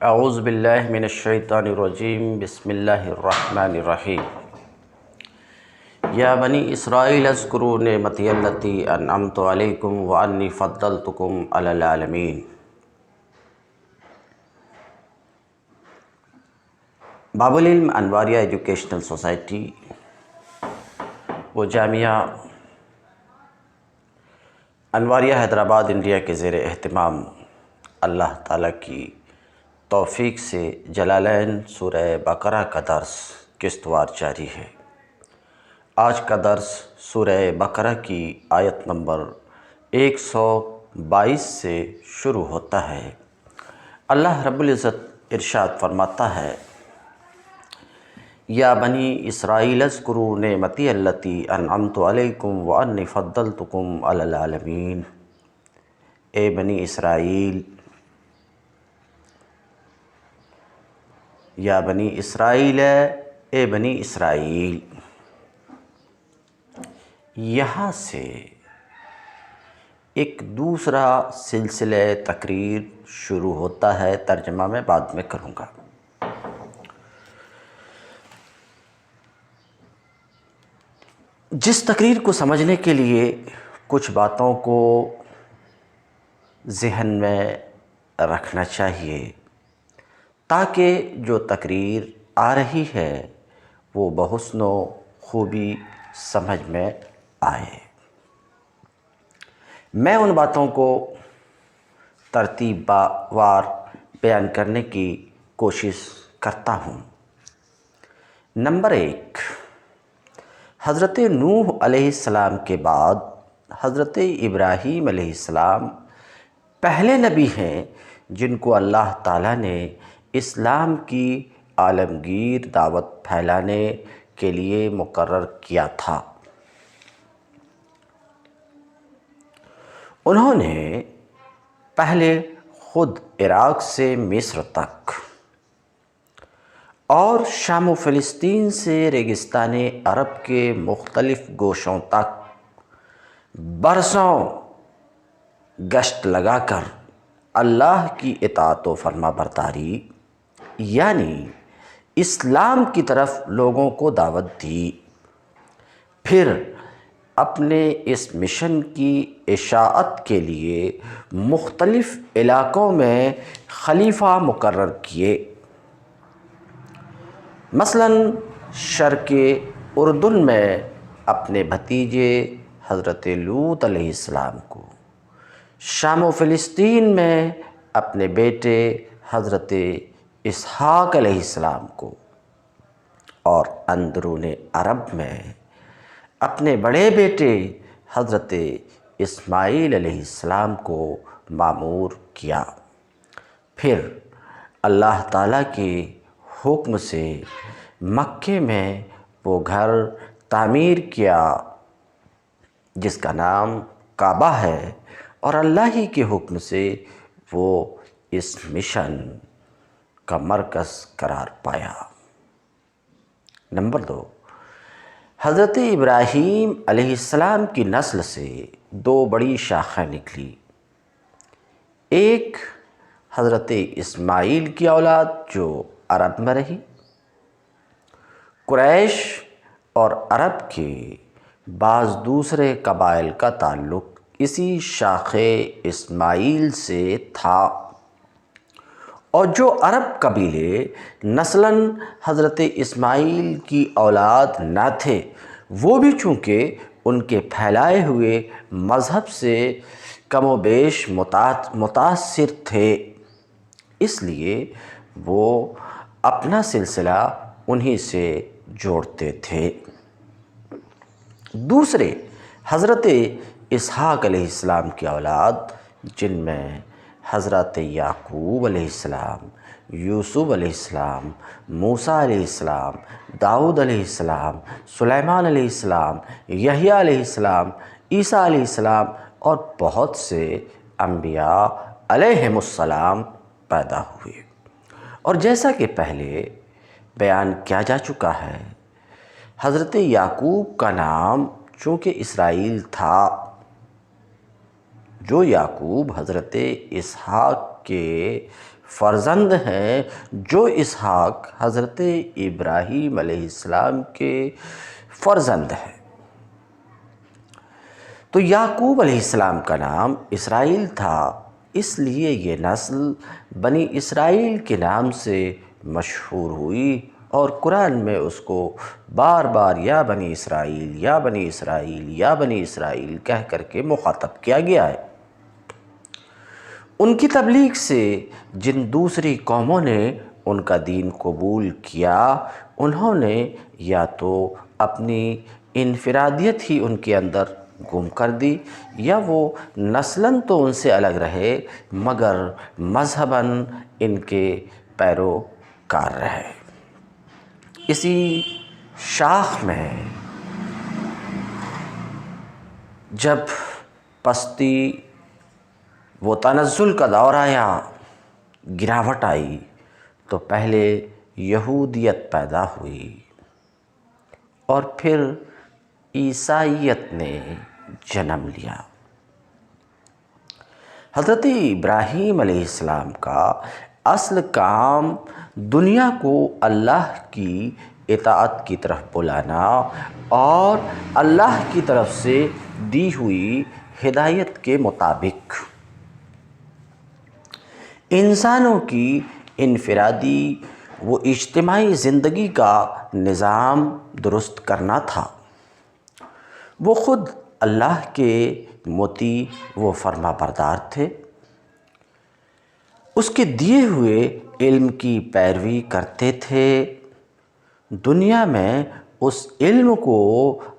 اعوذ باللہ من الشیطان الرجیم بسم اللہ الرحمن الرحیم یا بنی اسرائیل اذکروا نعمتی التی انعمت علیکم وانی فضلتکم علی العالمین۔ باب العلم انواریہ ایجوکیشنل سوسائٹی و جامعہ انواریہ حیدرآباد انڈیا کے زیر اہتمام اللہ تعالیٰ کی توفیق سے جلالین سورہ بقرہ کا درس قسط وار جاری ہے۔ آج کا درس سورہ بقرہ کی آیت نمبر 122 سے شروع ہوتا ہے۔ اللہ رب العزت ارشاد فرماتا ہے، یا بنی اسرائیل اذکروا نعمتی التی انعمت علیکم وانی فضلتکم علی العالمین۔ اے بنی اسرائیل، یا بنی اسرائیل، اے بنی اسرائیل، یہاں سے ایک دوسرا سلسلہ تقریر شروع ہوتا ہے۔ ترجمہ میں بعد میں کروں گا۔ جس تقریر کو سمجھنے کے لیے کچھ باتوں کو ذہن میں رکھنا چاہیے تاکہ جو تقریر آ رہی ہے وہ بحسن و خوبی سمجھ میں آئے۔ میں ان باتوں کو ترتیب وار بیان کرنے کی کوشش کرتا ہوں۔ نمبر 1، حضرت نوح علیہ السلام کے بعد حضرت ابراہیم علیہ السلام پہلے نبی ہیں جن کو اللہ تعالیٰ نے اسلام کی عالمگیر دعوت پھیلانے کے لیے مقرر کیا تھا۔ انہوں نے پہلے خود عراق سے مصر تک اور شام و فلسطین سے ریگستان عرب کے مختلف گوشوں تک برسوں گشت لگا کر اللہ کی اطاعت و فرما برداری یعنی اسلام کی طرف لوگوں کو دعوت دی۔ پھر اپنے اس مشن کی اشاعت کے لیے مختلف علاقوں میں خلیفہ مقرر کیے، مثلاً شرق اردن میں اپنے بھتیجے حضرت لوط علیہ السلام کو، شام و فلسطین میں اپنے بیٹے حضرت اسحاق علیہ السلام کو، اور اندرون عرب میں اپنے بڑے بیٹے حضرت اسماعیل علیہ السلام کو مامور کیا۔ پھر اللہ تعالیٰ کے حکم سے مکے میں وہ گھر تعمیر کیا جس کا نام کعبہ ہے، اور اللہ ہی کے حکم سے وہ اس مشن کا مرکز قرار پایا۔ نمبر 2، حضرت ابراہیم علیہ السلام کی نسل سے 2 بڑی شاخیں نکلی۔ ایک حضرت اسماعیل کی اولاد جو عرب میں رہی، قریش اور عرب کے بعض دوسرے قبائل کا تعلق اسی شاخ اسماعیل سے تھا، اور جو عرب قبیلے نسلاً حضرت اسماعیل کی اولاد نہ تھے، وہ بھی چونکہ ان کے پھیلائے ہوئے مذہب سے کم و بیش متاثر تھے، اس لیے وہ اپنا سلسلہ انہی سے جوڑتے تھے۔ دوسرے حضرت اسحاق علیہ السلام کی اولاد، جن میں حضرت یعقوب علیہ السلام، یوسف علیہ السلام، موسیٰ علیہ السلام، داؤد علیہ السلام، سلیمان علیہ السلام، یحییٰ علیہ السلام، عیسیٰ علیہ السلام اور بہت سے انبیاء علیہم السلام پیدا ہوئے۔ اور جیسا کہ پہلے بیان کیا جا چکا ہے، حضرت یعقوب کا نام چونکہ اسرائیل تھا، جو یعقوب حضرت اسحاق کے فرزند ہیں جو اسحاق حضرت ابراہیم علیہ السلام کے فرزند ہیں۔ تو یعقوب علیہ السلام کا نام اسرائیل تھا، اس لیے یہ نسل بنی اسرائیل کے نام سے مشہور ہوئی، اور قرآن میں اس کو بار بار یا بنی اسرائیل یا بنی اسرائیل یا بنی اسرائیل کہہ کر کے مخاطب کیا گیا ہے۔ ان کی تبلیغ سے جن دوسری قوموں نے ان کا دین قبول کیا، انہوں نے یا تو اپنی انفرادیت ہی ان کے اندر گم کر دی، یا وہ نسلاً تو ان سے الگ رہے مگر مذہباً ان کے پیروکار رہے۔ اسی شاخ میں جب پستی وہ تنزل کا دور آیا، گراوٹ آئی، تو پہلے یہودیت پیدا ہوئی اور پھر عیسائیت نے جنم لیا۔ حضرت ابراہیم علیہ السلام کا اصل کام دنیا کو اللہ کی اطاعت کی طرف بلانا اور اللہ کی طرف سے دی ہوئی ہدایت کے مطابق انسانوں کی انفرادی و اجتماعی زندگی کا نظام درست کرنا تھا۔ وہ خود اللہ کے مطیع و فرما بردار تھے، اس کے دیے ہوئے علم کی پیروی کرتے تھے، دنیا میں اس علم کو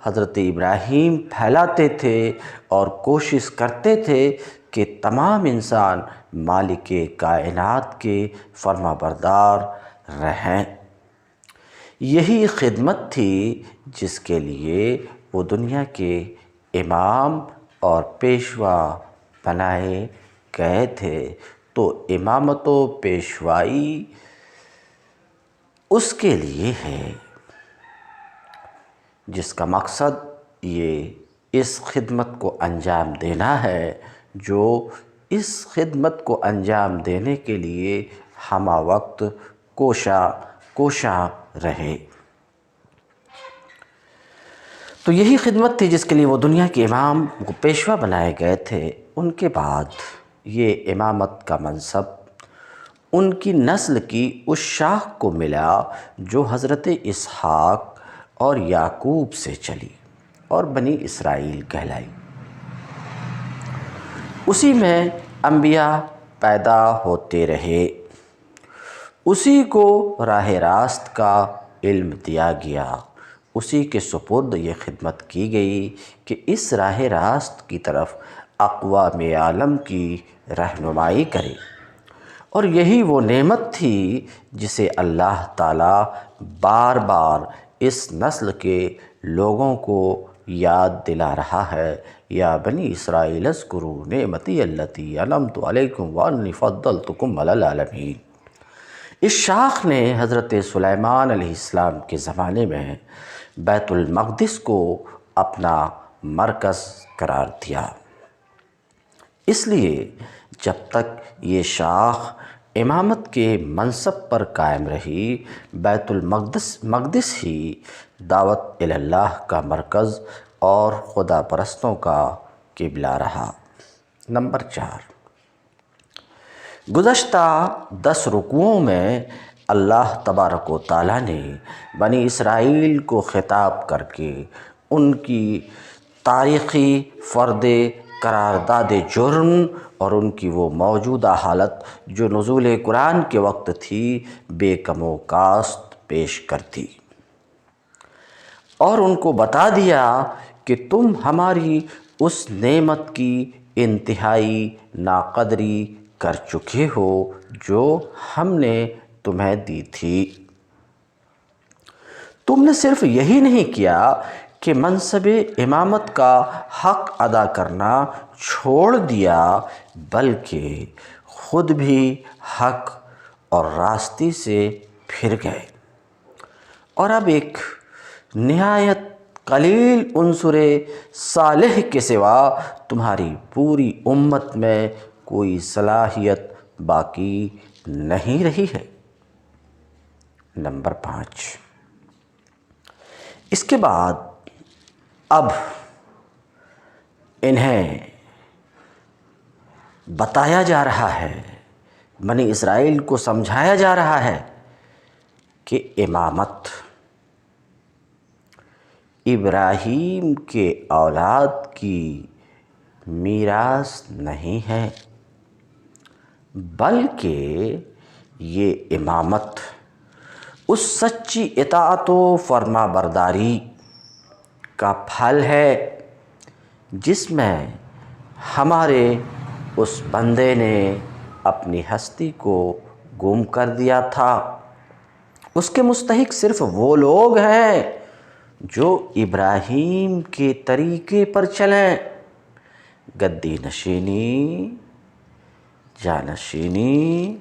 حضرت ابراہیم پھیلاتے تھے اور کوشش کرتے تھے کہ تمام انسان مالک کائنات کے فرما بردار رہیں۔ یہی خدمت تھی جس کے لیے وہ دنیا کے امام اور پیشوا بنائے گئے تھے۔ تو امامت و پیشوائی اس کے لیے ہے جس کا مقصد یہ اس خدمت کو انجام دینا ہے، جو اس خدمت کو انجام دینے کے لیے ہمہ وقت کوشاں رہے۔ تو یہی خدمت تھی جس کے لیے وہ دنیا کے امام کو پیشوا بنائے گئے تھے۔ ان کے بعد یہ امامت کا منصب ان کی نسل کی اس شاخ کو ملا جو حضرت اسحاق اور یعقوب سے چلی اور بنی اسرائیل کہلائی۔ اسی میں انبیاء پیدا ہوتے رہے، اسی کو راہ راست کا علم دیا گیا، اسی کے سپرد یہ خدمت کی گئی کہ اس راہ راست کی طرف اقوام عالم کی رہنمائی کرے۔ اور یہی وہ نعمت تھی جسے اللہ تعالیٰ بار بار اس نسل کے لوگوں کو یاد دلا رہا ہے۔ یا بنی اسرائیل اذکروا نعمتی التی انعمت علیکم وانی فضلتکم علی العالمین۔ اس شاخ نے حضرت سلیمان علیہ السلام کے زمانے میں بیت المقدس کو اپنا مرکز قرار دیا۔ اس لیے جب تک یہ شاخ امامت کے منصب پر قائم رہی، بیت المقدس ہی دعوت اللہ کا مرکز اور خدا پرستوں کا قبلہ رہا۔ نمبر 4، گزشتہ 10 رکوعوں میں اللہ تبارک و تعالیٰ نے بنی اسرائیل کو خطاب کر کے ان کی تاریخی فرد قرارداد جرم اور ان کی وہ موجودہ حالت جو نزول قرآن کے وقت تھی بے کم و کاست پیش کر دی، اور ان کو بتا دیا کہ تم ہماری اس نعمت کی انتہائی ناقدری کر چکے ہو جو ہم نے تمہیں دی تھی۔ تم نے صرف یہی نہیں کیا کہ منصب امامت کا حق ادا کرنا چھوڑ دیا، بلکہ خود بھی حق اور راستی سے پھر گئے، اور اب ایک نہایت قلیل عنصر صالح کے سوا تمہاری پوری امت میں کوئی صلاحیت باقی نہیں رہی ہے۔ نمبر 5، اس کے بعد اب انہیں بتایا جا رہا ہے، بنی اسرائیل کو سمجھایا جا رہا ہے کہ امامت ابراہیم کے اولاد کی میراث نہیں ہے، بلکہ یہ امامت اس سچی اطاعت و فرما برداری کا پھل ہے جس میں ہمارے اس بندے نے اپنی ہستی کو گم کر دیا تھا۔ اس کے مستحق صرف وہ لوگ ہیں جو ابراہیم کے طریقے پر چلیں۔ گدی نشینی، جانشینی،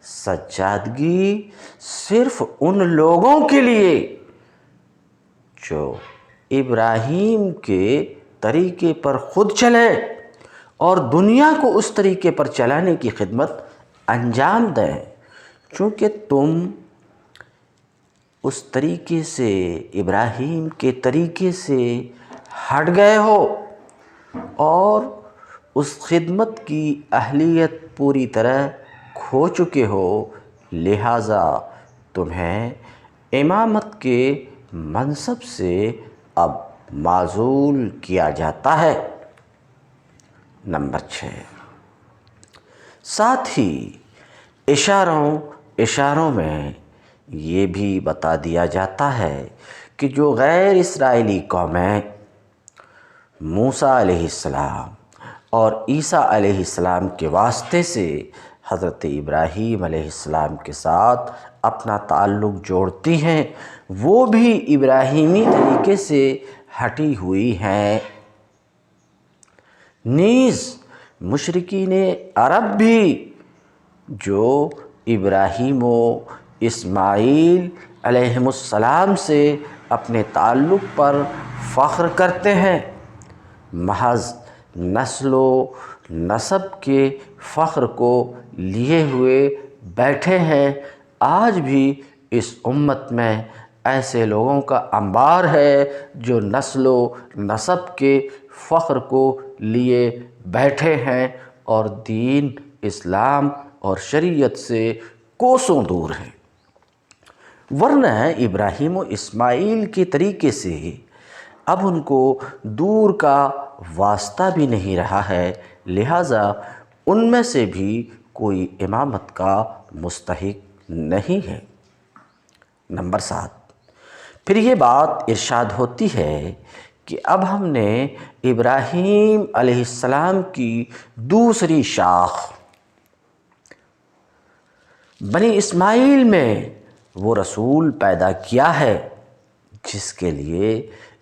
سجادگی صرف ان لوگوں کے لیے جو ابراہیم کے طریقے پر خود چلیں اور دنیا کو اس طریقے پر چلانے کی خدمت انجام دیں، چونکہ تم اس طریقے سے، ابراہیم کے طریقے سے ہٹ گئے ہو اور اس خدمت کی اہلیت پوری طرح کھو چکے ہو، لہٰذا تمہیں امامت کے منصب سے اب معزول کیا جاتا ہے۔ نمبر 6، ساتھ ہی اشاروں میں یہ بھی بتا دیا جاتا ہے کہ جو غیر اسرائیلی قومیں موسیٰ علیہ السلام اور عیسیٰ علیہ السلام کے واسطے سے حضرت ابراہیم علیہ السلام کے ساتھ اپنا تعلق جوڑتی ہیں، وہ بھی ابراہیمی طریقے سے ہٹی ہوئی ہیں۔ نیز مشرکین عرب بھی جو ابراہیم و اسماعیل علیہم السلام سے اپنے تعلق پر فخر کرتے ہیں، محض نسل و نسب کے فخر کو لیے ہوئے بیٹھے ہیں۔ آج بھی اس امت میں ایسے لوگوں کا انبار ہے جو نسل و نسب کے فخر کو لیے بیٹھے ہیں اور دین اسلام اور شریعت سے کوسوں دور ہیں۔ ورنہ ابراہیم و اسماعیل کے طریقے سے اب ان کو دور کا واسطہ بھی نہیں رہا ہے، لہٰذا ان میں سے بھی کوئی امامت کا مستحق نہیں ہے۔ نمبر 7، پھر یہ بات ارشاد ہوتی ہے کہ اب ہم نے ابراہیم علیہ السلام کی دوسری شاخ بنی اسماعیل میں وہ رسول پیدا کیا ہے جس کے لیے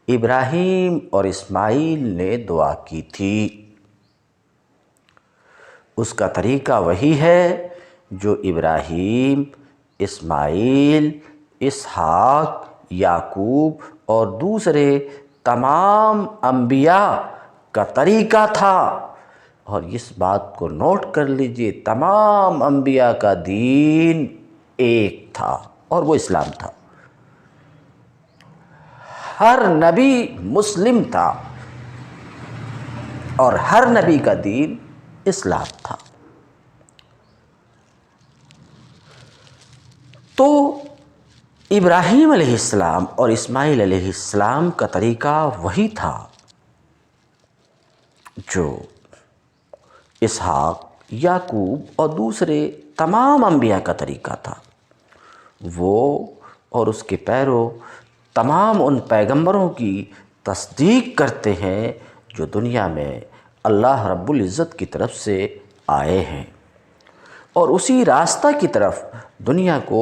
ابراہیم اور اسماعیل نے دعا کی تھی۔ اس کا طریقہ وہی ہے جو ابراہیم، اسماعیل، اسحاق، یعقوب اور دوسرے تمام انبیاء کا طریقہ تھا۔ اور اس بات کو نوٹ کر لیجئے، تمام انبیاء کا دین ایک تھا اور وہ اسلام تھا۔ ہر نبی مسلم تھا اور ہر نبی کا دین اسلام تھا۔ تو ابراہیم علیہ السلام اور اسماعیل علیہ السلام کا طریقہ وہی تھا جو اسحاق، یعقوب اور دوسرے تمام انبیاء کا طریقہ تھا۔ وہ اور اس کے پیرو تمام ان پیغمبروں کی تصدیق کرتے ہیں جو دنیا میں اللہ رب العزت کی طرف سے آئے ہیں اور اسی راستہ کی طرف دنیا کو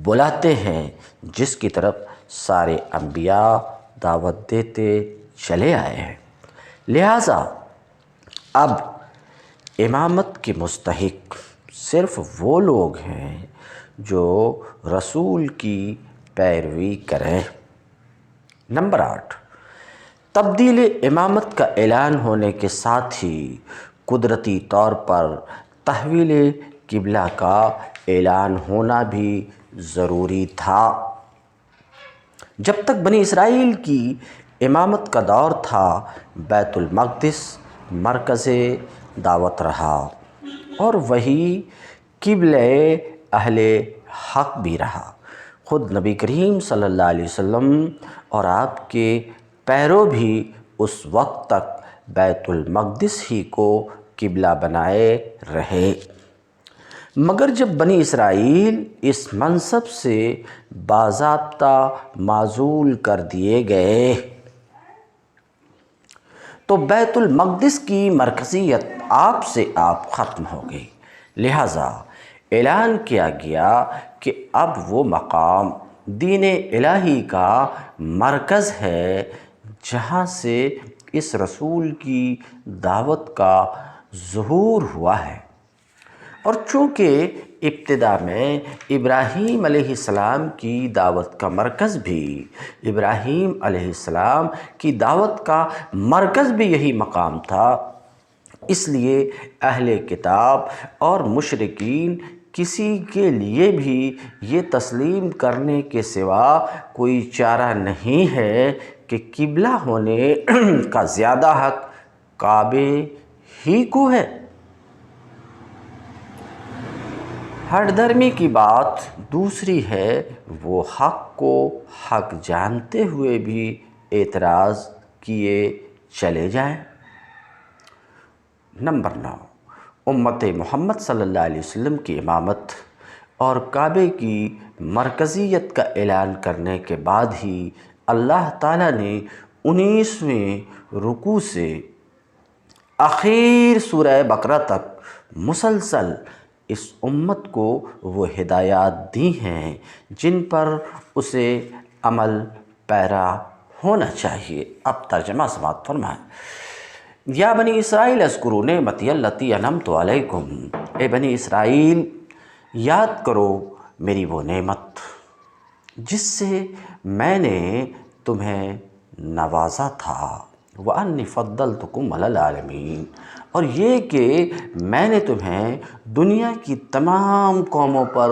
بلاتے ہیں جس کی طرف سارے انبیاء دعوت دیتے چلے آئے ہیں۔ لہٰذا اب امامت کے مستحق صرف وہ لوگ ہیں جو رسول کی پیروی کریں۔ نمبر 8، تبدیل امامت کا اعلان ہونے کے ساتھ ہی قدرتی طور پر تحویل قبلہ کا اعلان ہونا بھی ضروری تھا۔ جب تک بنی اسرائیل کی امامت کا دور تھا، بیت المقدس مرکز دعوت رہا اور وہی قبلہ اہل حق بھی رہا۔ خود نبی کریم صلی اللہ علیہ وسلم اور آپ کے پیرو بھی اس وقت تک بیت المقدس ہی کو قبلہ بنائے رہے، مگر جب بنی اسرائیل اس منصب سے باضابطہ معزول کر دیے گئے تو بیت المقدس کی مرکزیت آپ سے آپ ختم ہو گئی، لہٰذا اعلان کیا گیا کہ اب وہ مقام دین الہی کا مرکز ہے جہاں سے اس رسول کی دعوت کا ظہور ہوا ہے۔ اور چونکہ ابتدا میں ابراہیم علیہ السلام کی دعوت کا مرکز بھی ابراہیم علیہ السلام کی دعوت کا مرکز بھی یہی مقام تھا، اس لیے اہل کتاب اور مشرکین کسی کے لیے بھی یہ تسلیم کرنے کے سوا کوئی چارہ نہیں ہے کہ قبلہ ہونے کا زیادہ حق کعبے ہی کو ہے۔ ہر درمی کی بات دوسری ہے، وہ حق کو حق جانتے ہوئے بھی اعتراض کیے چلے جائیں۔ نمبر 9، امت محمد صلی اللہ علیہ وسلم کی امامت اور کعبے کی مرکزیت کا اعلان کرنے کے بعد ہی اللہ تعالیٰ نے 19ویں رکوع سے آخر سورہ بقرہ تک مسلسل اس امت کو وہ ہدایات دی ہیں جن پر اسے عمل پیرا ہونا چاہیے۔ اب ترجمہ سماعت فرمائیں۔ یا بنی اسرائیل اذکروا نعمتی التی انعمت علیکم، اے بنی اسرائیل یاد کرو میری وہ نعمت جس سے میں نے تمہیں نوازا تھا، وَأَنِّي فَضَّلْتُكُمْ عَلَى الْعَالَمِينَ، اور یہ کہ میں نے تمہیں دنیا کی تمام قوموں پر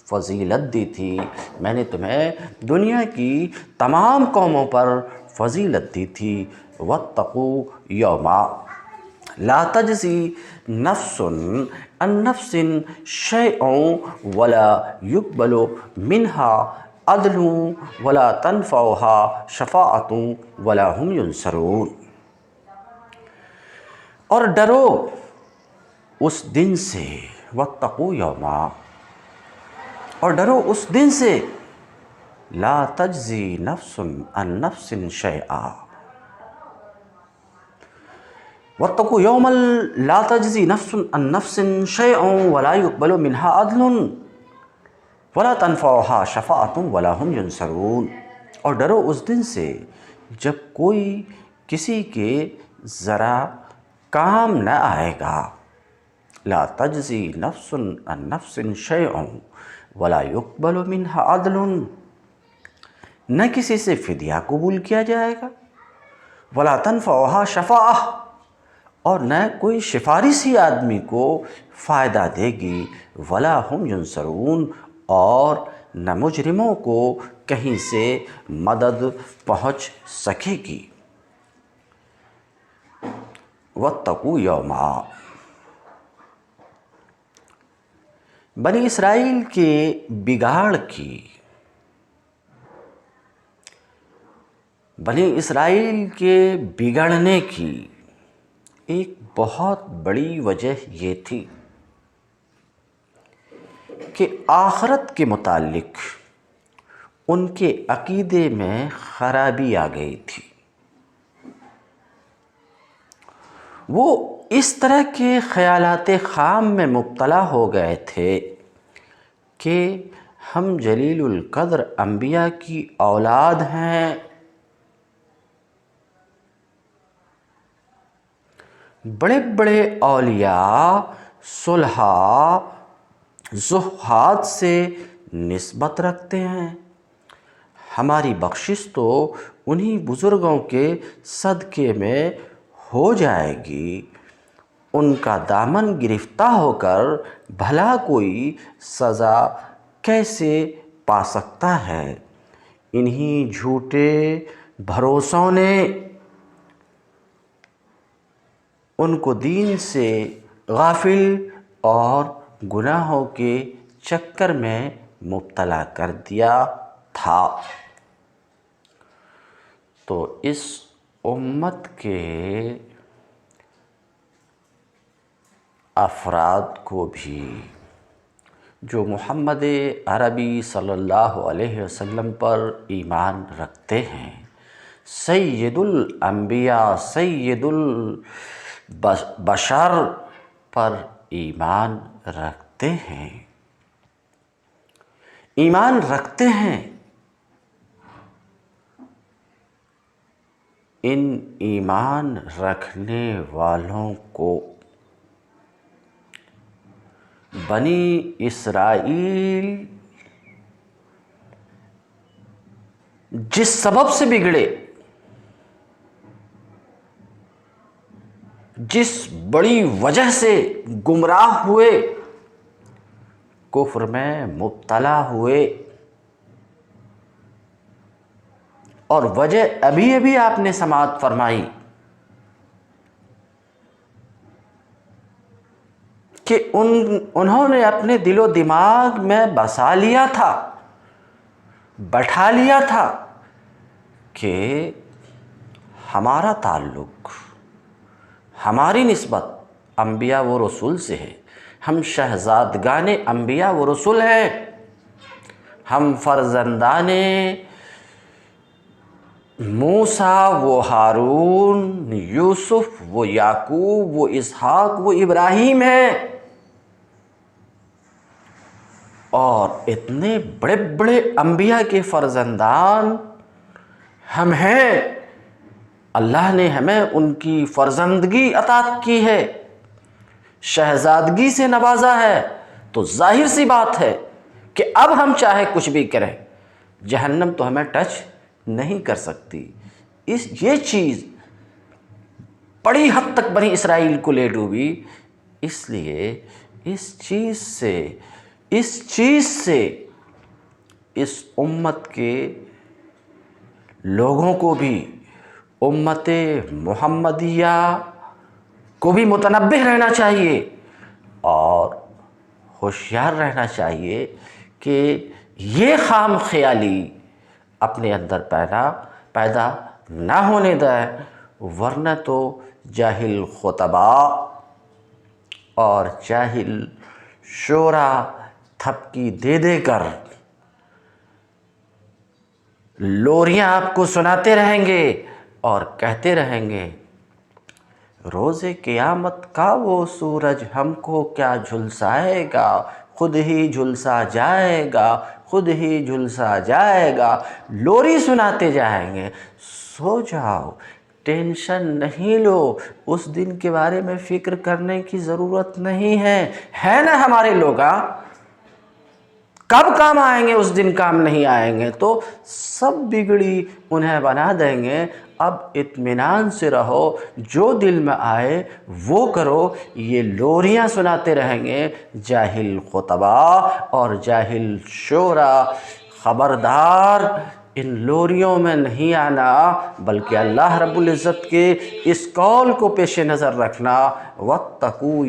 فضیلت دی تھی، میں نے تمہیں دنیا کی تمام قوموں پر فضیلت دی تھی۔ وَاتَّقُوا يَوْمًا لَا تَجْزِي نَفْسٌ عَن نَفْسٍ شَيْئًا وَلَا يُقْبَلُ مِنْهَا عَدْلٌ وَلَا تَنْفَعُهَا شَفَاعَةٌ وَلَا هُمْ يُنصَرُونَ۔ اور ڈرو اس دن سے، وَاتَّقُوا يَوْمًا، اور ڈرو اس دن سے، لا تجزی نفس عن نفس شیئا، واتقوا یوما لا تجزی نفس عن نفس شیئا ولا يقبل منها عدل ولا تنفعها شفاعة ولا هم ينصرون۔ اور ڈرو اس دن سے جب کوئی کسی کے ذرا کام نہ آئے گا، لا تجزی نفس عن نفس شیئا ولا يقبل منها عدل، نہ کسی سے فدیہ قبول کیا جائے گا، ولا تنفعها شفاعہ، اور نہ کوئی سفارش ہی آدمی کو فائدہ دے گی، ولا هم ينصرون، اور نہ مجرموں کو کہیں سے مدد پہنچ سکے گی۔ واتقوا یوما، بنی اسرائیل کے بگاڑ کی، بنی اسرائیل کے بگڑنے کی ایک بہت بڑی وجہ یہ تھی کہ آخرت کے متعلق ان کے عقیدے میں خرابی آ گئی تھی۔ وہ اس طرح کے خیالات خام میں مبتلا ہو گئے تھے کہ ہم جلیل القدر انبیاء کی اولاد ہیں، بڑے بڑے اولیاء صلحاء زہاد سے نسبت رکھتے ہیں، ہماری بخشش تو انہی بزرگوں کے صدقے میں ہو جائے گی، ان کا دامن گرفتہ ہو کر بھلا کوئی سزا کیسے پا سکتا ہے؟ انہی جھوٹے بھروسوں نے ان کو دین سے غافل اور گناہوں کے چکر میں مبتلا کر دیا تھا۔ تو اس امت کے افراد کو بھی جو محمد عربی صلی اللہ علیہ وسلم پر ایمان رکھتے ہیں، سید الانبیاء سید البشر پر ایمان رکھتے ہیں، ان ایمان رکھنے والوں کو بنی اسرائیل جس سبب سے بگڑے، جس بڑی وجہ سے گمراہ ہوئے، کفر میں مبتلا ہوئے، اور وجہ ابھی آپ نے سماعت فرمائی کہ انہوں نے اپنے دل و دماغ میں بسا لیا تھا، بٹھا لیا تھا کہ ہمارا تعلق، ہماری نسبت انبیاء و رسول سے ہے، ہم شہزادگان انبیاء و رسول ہیں، ہم فرزندان موسیٰ و ہارون، یوسف و یعقوب و اسحاق و ابراہیم ہیں، اور اتنے بڑے بڑے انبیاء کے فرزندان ہم ہیں، اللہ نے ہمیں ان کی فرزندگی عطا کی ہے، شہزادگی سے نوازا ہے، تو ظاہر سی بات ہے کہ اب ہم چاہے کچھ بھی کریں، جہنم تو ہمیں ٹچ نہیں کر سکتی۔ یہ چیز بڑی حد تک بنی اسرائیل کو لے ڈوبی، اس لیے اس چیز سے اس امت کے لوگوں کو بھی، امت محمدیہ کو بھی متنبہ رہنا چاہیے اور ہوشیار رہنا چاہیے کہ یہ خام خیالی اپنے اندر پیدا نہ ہونے دیں، ورنہ تو جاہل خطباء اور جاہل شعراء تھپکی دے کر لوریاں آپ کو سناتے رہیں گے اور کہتے رہیں گے روز قیامت کا وہ سورج ہم کو کیا جھلسائے گا، خود ہی جھلسا جائے گا، خود ہی جھلسا جائے گا، لوری سناتے جائیں گے۔ سو جاؤ، ٹینشن نہیں لو، اس دن کے بارے میں فکر کرنے کی ضرورت نہیں ہے نا ہمارے لوگ، کب کام آئیں گے، اس دن کام نہیں آئیں گے تو سب بگڑی انہیں بنا دیں گے۔ اب اطمینان سے رہو، جو دل میں آئے وہ کرو، یہ لوریاں سناتے رہیں گے جاہل خطباء اور جاہل شعراء، خبردار ان لوریوں میں نہیں آنا، بلکہ اللہ رب العزت کے اس قول کو پیش نظر رکھنا، وَاتَّقُوا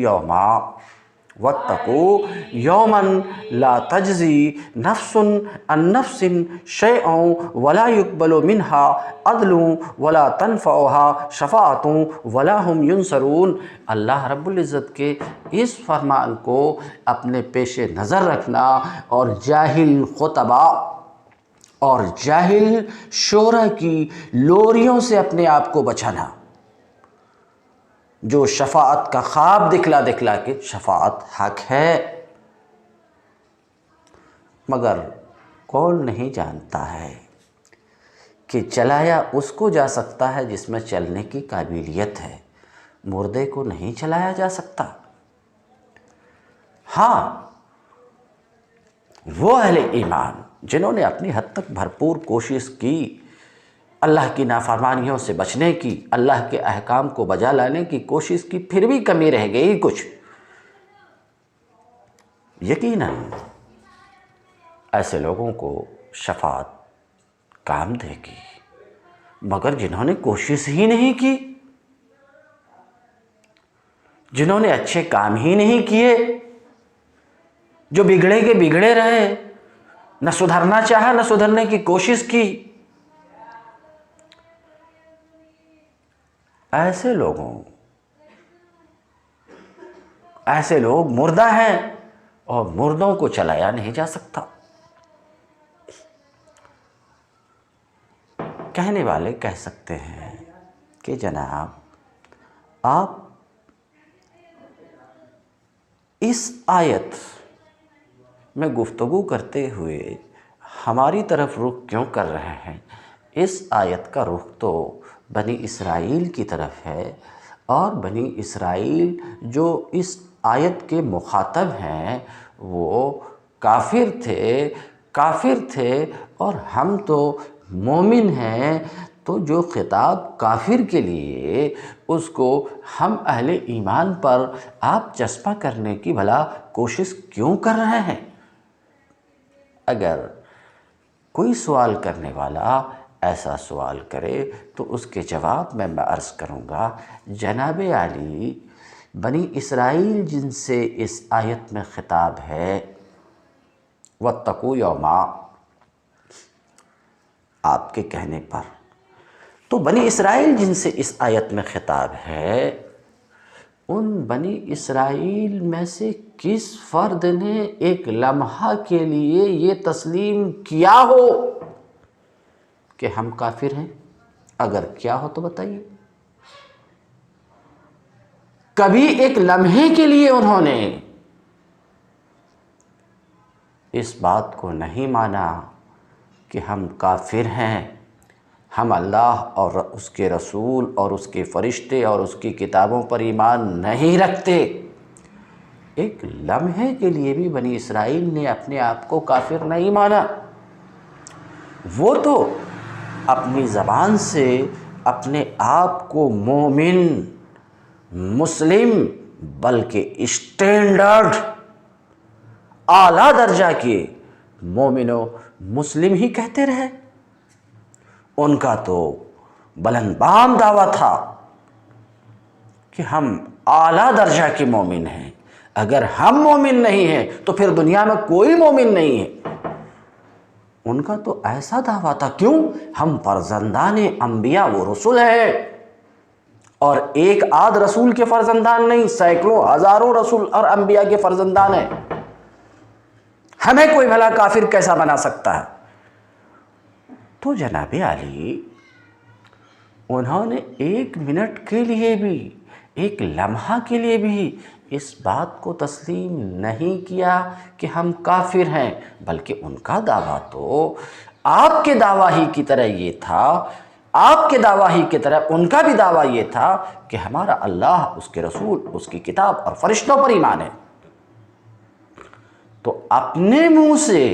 يَوْمًا لَا تَجْزِي نَفْسٌ عَن نَفْسٍ شَيْئًا وَلَا يُقْبَلُ مِنْهَا عَدْلٌ وَلَا تَنْفَعُهَا شَفَاعَةٌ وَلَا هُمْ يُنصَرُونَ۔ اللہ رب العزت کے اس فرمان کو اپنے پیش نظر رکھنا اور جاہل خطباء اور جاہل شعراء کی لوریوں سے اپنے آپ کو بچانا، جو شفاعت کا خواب دکھلا کے شفاعت حق ہے، مگر کون نہیں جانتا ہے کہ چلایا اس کو جا سکتا ہے جس میں چلنے کی قابلیت ہے، مردے کو نہیں چلایا جا سکتا۔ ہاں، وہ اہل ایمان جنہوں نے اپنی حد تک بھرپور کوشش کی اللہ کی نافرمانیوں سے بچنے کی، اللہ کے احکام کو بجا لانے کی کوشش کی، پھر بھی کمی رہ گئی کچھ، یقیناً ایسے لوگوں کو شفاعت کام دے گی۔ مگر جنہوں نے کوشش ہی نہیں کی، جنہوں نے اچھے کام ہی نہیں کیے، جو بگڑے کے بگڑے رہے، نہ سدھرنا چاہا نہ سدھرنے کی کوشش کی، ایسے لوگ مردہ ہیں اور مردوں کو چلایا نہیں جا سکتا۔ کہنے والے کہہ سکتے ہیں کہ جناب آپ اس آیت میں گفتگو کرتے ہوئے ہماری طرف رخ کیوں کر رہے ہیں؟ اس آیت کا رخ تو بنی اسرائیل کی طرف ہے، اور بنی اسرائیل جو اس آیت کے مخاطب ہیں وہ کافر تھے اور ہم تو مومن ہیں، تو جو خطاب کافر کے لیے، اس کو ہم اہل ایمان پر آپ چسپاں کرنے کی بھلا کوشش کیوں کر رہے ہیں؟ اگر کوئی سوال کرنے والا ایسا سوال کرے تو اس کے جواب میں عرض کروں گا، جناب علی، بنی اسرائیل جن سے اس آیت میں خطاب ہے، وَاتَّقُوا یَوْمًا، آپ کے کہنے پر، تو بنی اسرائیل جن سے اس آیت میں خطاب ہے، ان بنی اسرائیل میں سے کس فرد نے ایک لمحہ کے لیے یہ تسلیم کیا ہو کہ ہم کافر ہیں؟ اگر کیا ہو تو بتائیے۔ کبھی ایک لمحے کے لیے انہوں نے اس بات کو نہیں مانا کہ ہم کافر ہیں، ہم اللہ اور اس کے رسول اور اس کے فرشتے اور اس کی کتابوں پر ایمان نہیں رکھتے۔ ایک لمحے کے لیے بھی بنی اسرائیل نے اپنے آپ کو کافر نہیں مانا۔ وہ تو اپنی زبان سے اپنے آپ کو مومن، مسلم، بلکہ اسٹینڈرڈ اعلیٰ درجہ کے مومن و مسلم ہی کہتے رہے۔ ان کا تو بلند بام دعویٰ تھا کہ ہم اعلیٰ درجہ کے مومن ہیں، اگر ہم مومن نہیں ہیں تو پھر دنیا میں کوئی مومن نہیں ہے۔ ان کا تو ایسا دعویٰ تھا، کیوں؟ ہم فرزندان انبیاء و رسول ہیں، اور ایک آدھ رسول کے فرزندان نہیں، سینکڑوں ہزاروں رسول اور انبیاء کے فرزندان ہیں، ہمیں کوئی بھلا کافر کیسا بنا سکتا ہے؟ تو جناب علی، انہوں نے ایک منٹ کے لیے بھی، ایک لمحہ کے لیے بھی اس بات کو تسلیم نہیں کیا کہ ہم کافر ہیں، بلکہ ان کا دعویٰ تو آپ کے دعویٰ ہی کی طرح یہ تھا، آپ کے دعویٰ ہی کی طرح ان کا بھی دعویٰ یہ تھا کہ ہمارا اللہ، اس کے رسول، اس کی کتاب اور فرشتوں پر ایمان ہے۔ تو اپنے منہ سے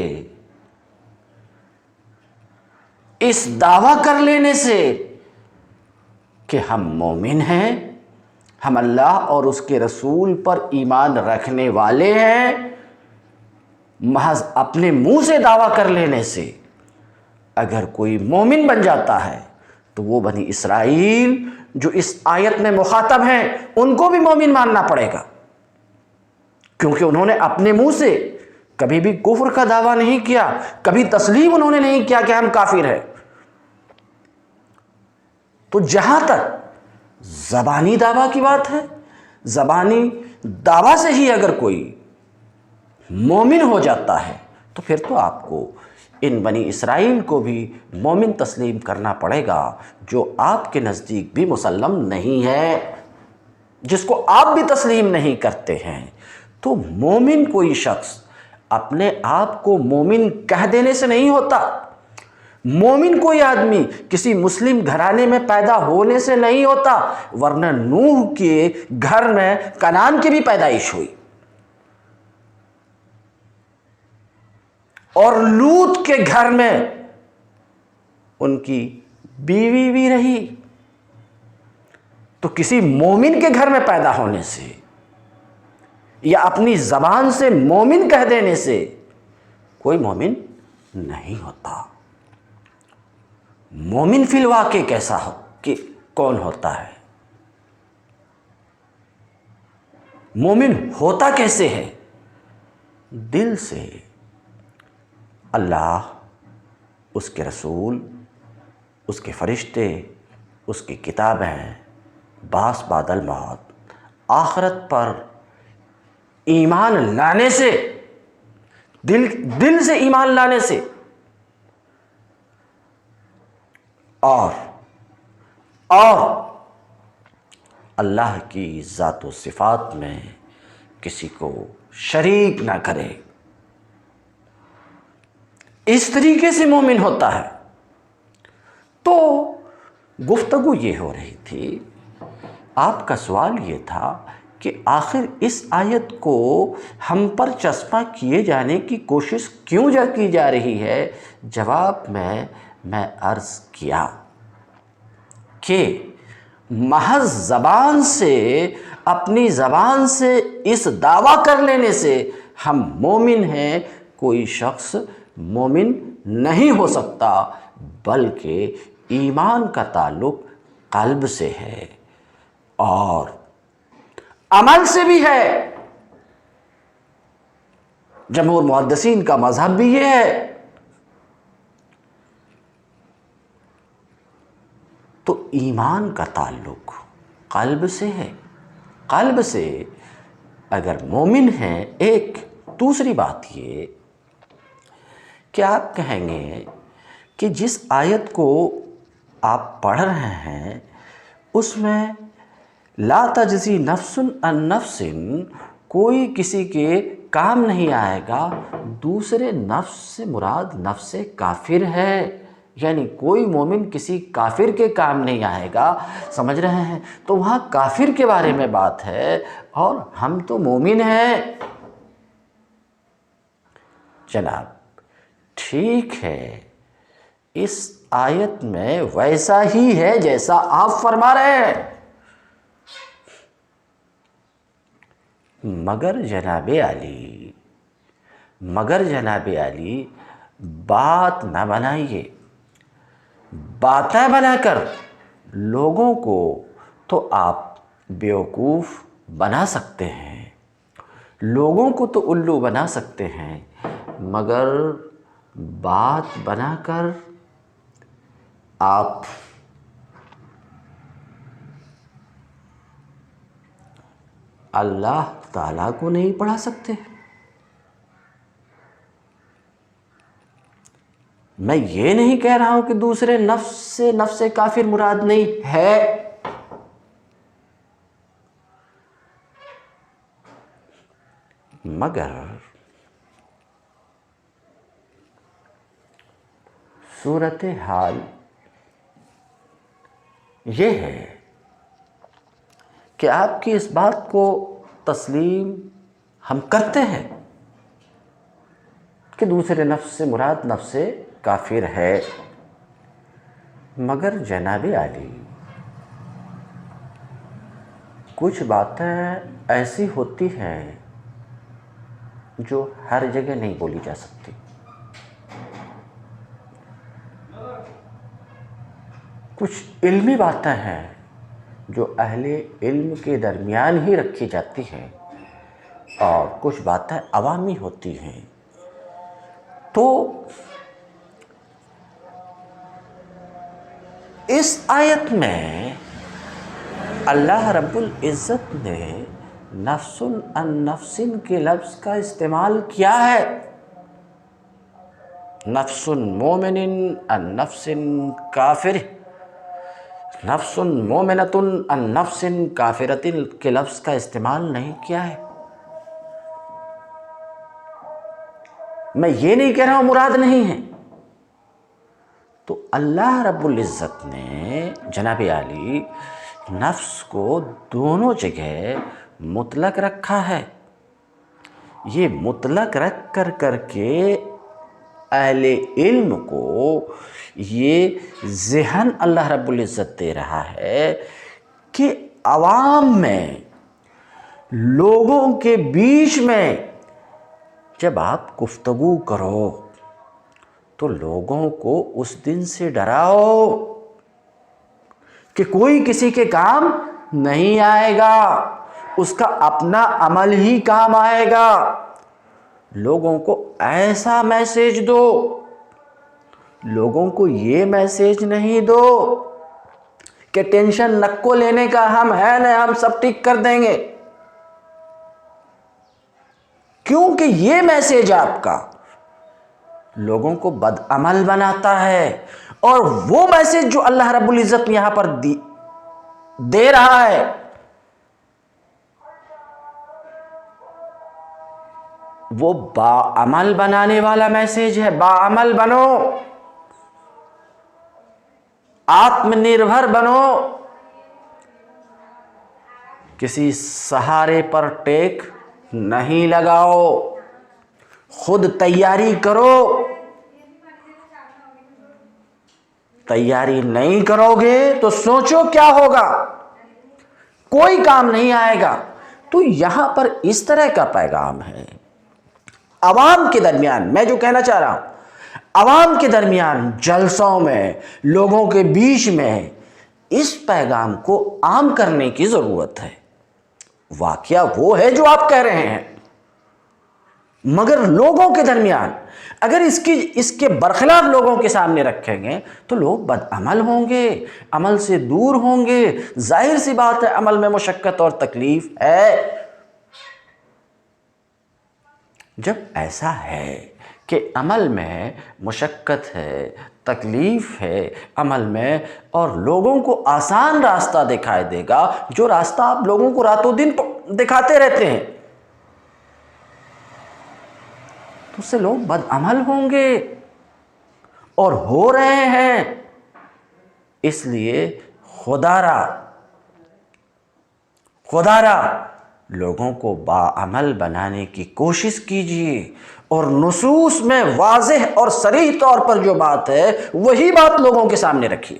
اس دعویٰ کر لینے سے کہ ہم مومن ہیں، ہم اللہ اور اس کے رسول پر ایمان رکھنے والے ہیں، محض اپنے منہ سے دعویٰ کر لینے سے اگر کوئی مومن بن جاتا ہے تو وہ بنی اسرائیل جو اس آیت میں مخاطب ہیں ان کو بھی مومن ماننا پڑے گا، کیونکہ انہوں نے اپنے منہ سے کبھی بھی کفر کا دعویٰ نہیں کیا، کبھی تسلیم انہوں نے نہیں کیا کہ ہم کافر ہیں۔ تو جہاں تک زبانی دعویٰ کی بات ہے، زبانی دعویٰ سے ہی اگر کوئی مومن ہو جاتا ہے تو پھر تو آپ کو ان بنی اسرائیل کو بھی مومن تسلیم کرنا پڑے گا، جو آپ کے نزدیک بھی مسلم نہیں ہے، جس کو آپ بھی تسلیم نہیں کرتے ہیں۔ تو مومن کوئی شخص اپنے آپ کو مومن کہہ دینے سے نہیں ہوتا، مومن کوئی آدمی کسی مسلم گھرانے میں پیدا ہونے سے نہیں ہوتا، ورنہ نوح کے گھر میں کنعان کی بھی پیدائش ہوئی، اور لوط کے گھر میں ان کی بیوی بھی رہی، تو کسی مومن کے گھر میں پیدا ہونے سے یا اپنی زبان سے مومن کہہ دینے سے کوئی مومن نہیں ہوتا۔ مومن فی الواقع کیسا ہو کہ کون ہوتا ہے؟ مومن ہوتا کیسے ہے؟ دل سے اللہ، اس کے رسول، اس کے فرشتے، اس کی کتابیں، بعث بعد الموت، آخرت پر ایمان لانے سے، دل سے ایمان لانے سے، اور اللہ کی ذات و صفات میں کسی کو شریک نہ کرے، اس طریقے سے مومن ہوتا ہے۔ تو گفتگو یہ ہو رہی تھی، آپ کا سوال یہ تھا کہ آخر اس آیت کو ہم پر چسپاں کیے جانے کی کوشش کیوں کی جا رہی ہے؟ جواب میں عرض کیا کہ محض زبان سے، اپنی زبان سے اس دعویٰ کر لینے سے ہم مومن ہیں، کوئی شخص مومن نہیں ہو سکتا، بلکہ ایمان کا تعلق قلب سے ہے اور عمل سے بھی ہے۔ جمہور محدثین کا مذہب بھی یہ ہے۔ تو ایمان کا تعلق قلب سے ہے، قلب سے اگر مومن ہیں۔ ایک دوسری بات یہ کہ آپ کہیں گے کہ جس آیت کو آپ پڑھ رہے ہیں اس میں لا تجزی نفس عن نفس، کوئی کسی کے کام نہیں آئے گا، دوسرے نفس سے مراد نفس کافر ہے، یعنی کوئی مومن کسی کافر کے کام نہیں آئے گا، سمجھ رہے ہیں؟ تو وہاں کافر کے بارے میں بات ہے اور ہم تو مومن ہیں۔ جناب ٹھیک ہے، اس آیت میں ویسا ہی ہے جیسا آپ فرما رہے ہیں، مگر جناب علی بات نہ بنائیے، باتیں بنا کر لوگوں کو تو آپ بیوقوف بنا سکتے ہیں، لوگوں کو تو الو بنا سکتے ہیں، مگر بات بنا کر آپ اللہ تعالیٰ کو نہیں پڑھا سکتے۔ میں یہ نہیں کہہ رہا ہوں کہ دوسرے نفس سے نفس کافر مراد نہیں ہے، مگر صورتحال یہ ہے کہ آپ کی اس بات کو تسلیم ہم کرتے ہیں کہ دوسرے نفس سے مراد نفس کافر ہے، مگر جناب علی کچھ باتیں ایسی ہوتی ہیں جو ہر جگہ نہیں بولی جا سکتی، کچھ علمی باتیں ہیں جو اہل علم کے درمیان ہی رکھی جاتی ہیں اور کچھ باتیں عوامی ہوتی ہیں۔ تو اس آیت میں اللہ رب العزت نے نفس عن نفس کے لفظ کا استعمال کیا ہے، نفس مومن عن نفس کافر، نفس مومنۃ عن نفس کافرۃ کے لفظ کا استعمال نہیں کیا ہے۔ میں یہ نہیں کہہ رہا ہوں مراد نہیں ہے، تو اللہ رب العزت نے جناب علی نفس کو دونوں جگہ مطلق رکھا ہے۔ یہ مطلق رکھ کر کے اہل علم کو یہ ذہن اللہ رب العزت دے رہا ہے کہ عوام میں، لوگوں کے بیچ میں جب آپ گفتگو کرو تو لوگوں کو اس دن سے ڈراؤ کہ کوئی کسی کے کام نہیں آئے گا، اس کا اپنا عمل ہی کام آئے گا۔ لوگوں کو ایسا میسیج دو، لوگوں کو یہ میسیج نہیں دو کہ ٹینشن نکو لینے کا، ہم ہیں نا، ہم سب ٹھیک کر دیں گے، کیونکہ یہ میسیج آپ کا لوگوں کو بد عمل بناتا ہے۔ اور وہ میسیج جو اللہ رب العزت یہاں پر دے رہا ہے، وہ باعمل بنانے والا میسیج ہے۔ باعمل بنو، آتم نربھر بنو، کسی سہارے پر ٹیک نہیں لگاؤ، خود تیاری کرو۔ تیاری نہیں کرو گے تو سوچو کیا ہوگا، کوئی کام نہیں آئے گا۔ تو یہاں پر اس طرح کا پیغام ہے عوام کے درمیان۔ میں جو کہنا چاہ رہا ہوں، عوام کے درمیان، جلسوں میں، لوگوں کے بیچ میں اس پیغام کو عام کرنے کی ضرورت ہے۔ واقعہ وہ ہے جو آپ کہہ رہے ہیں، مگر لوگوں کے درمیان اگر اس کے برخلاف لوگوں کے سامنے رکھیں گے تو لوگ بد عمل ہوں گے، عمل سے دور ہوں گے۔ ظاہر سی بات ہے عمل میں مشقت اور تکلیف ہے۔ جب ایسا ہے کہ عمل میں مشقت ہے، تکلیف ہے عمل میں، اور لوگوں کو آسان راستہ دکھائی دے گا، جو راستہ آپ لوگوں کو راتوں دن دکھاتے رہتے ہیں، تو اس سے لوگ بد عمل ہوں گے، اور ہو رہے ہیں۔ اس لیے خدا را لوگوں کو باعمل بنانے کی کوشش کیجیے، اور نصوص میں واضح اور صریح طور پر جو بات ہے وہی بات لوگوں کے سامنے رکھیے۔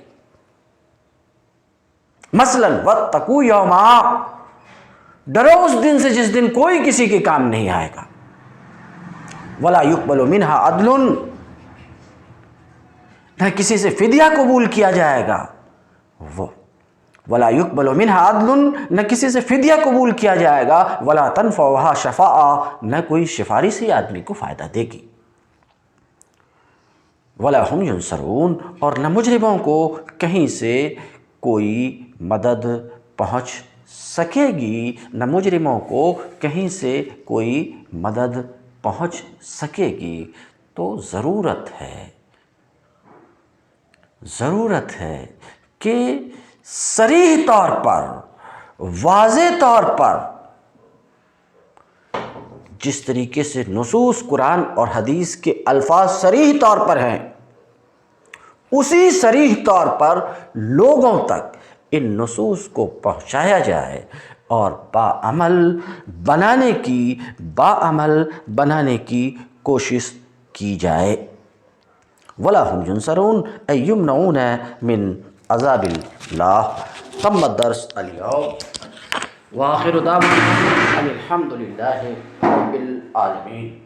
مثلا واتقوا یوما، ڈرو اس دن سے جس دن کوئی کسی کے کام نہیں آئے گا، ولا یقبل منہا عدل، نہ کسی سے فدیہ قبول کیا جائے گا، ولا یقبل منہا عدل، نہ کسی سے فدیہ قبول کیا جائے گا، ولا تنفعها شفاعہ، نہ کوئی سفارش ہی آدمی کو فائدہ دے گی، ولا هم ینصرون، اور نہ مجرموں کو کہیں سے کوئی مدد پہنچ سکے گی، نہ مجرموں کو کہیں سے کوئی مدد پہنچ سکے گی۔ تو ضرورت ہے کہ صریح طور پر، واضح طور پر، جس طریقے سے نصوص قرآن اور حدیث کے الفاظ صریح طور پر ہیں، اسی صریح طور پر لوگوں تک ان نصوص کو پہنچایا جائے، اور باعمل بنانے کی کوشش کی جائے۔ ولا هم ينصرون أي يمنعون من عذاب الله۔ تم الدرس اليوم، وآخر دعوانا أن الحمد لله رب العالمين۔